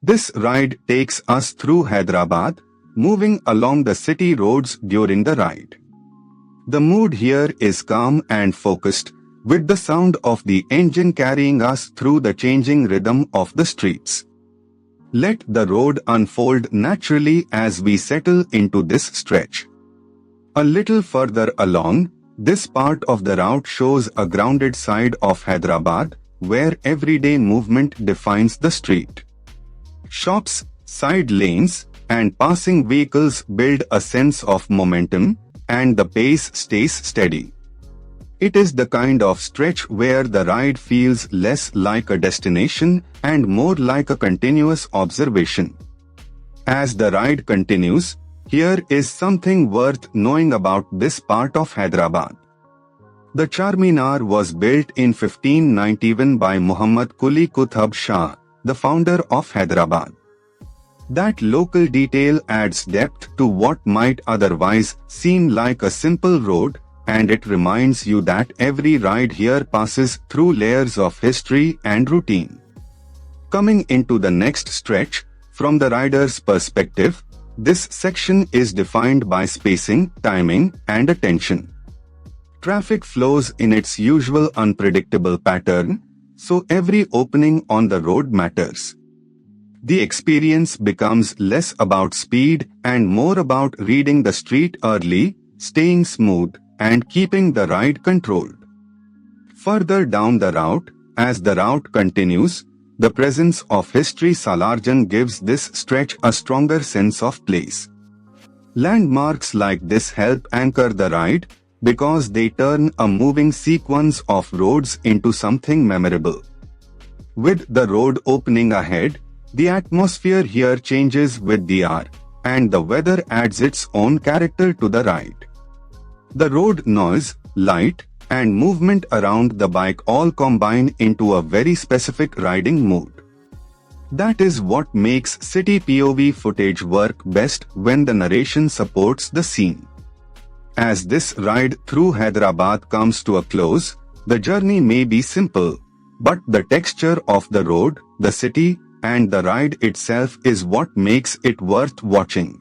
This ride takes us through Hyderabad, moving along the city roads during the ride. The mood here is calm and focused, with the sound of the engine carrying us through the changing rhythm of the streets. Let the road unfold naturally as we settle into this stretch. A little further along, this part of the route shows a grounded side of Hyderabad, where everyday movement defines the street. Shops, side lanes, and passing vehicles build a sense of momentum, and the pace stays steady. It is the kind of stretch where the ride feels less like a destination and more like a continuous observation. As the ride continues, here is something worth knowing about this part of Hyderabad. The Charminar was built in 1591 by Muhammad Quli Qutb Shah, the founder of Hyderabad. That local detail adds depth to what might otherwise seem like a simple road, and it reminds you that every ride here passes through layers of history and routine. Coming into the next stretch, from the rider's perspective, this section is defined by spacing, timing, and attention. Traffic flows in its usual unpredictable pattern, so every opening on the road matters. The experience becomes less about speed and more about reading the street early, staying smooth, and keeping the ride controlled. Further down the route, as the route continues, the presence of history Salarjung gives this stretch a stronger sense of place. Landmarks like this help anchor the ride, because they turn a moving sequence of roads into something memorable. With the road opening ahead, the atmosphere here changes with the hour, and the weather adds its own character to the ride. The road noise, light, and movement around the bike all combine into a very specific riding mood. That is what makes city POV footage work best when the narration supports the scene. As this ride through Hyderabad comes to a close, the journey may be simple, but the texture of the road, the city, and the ride itself is what makes it worth watching.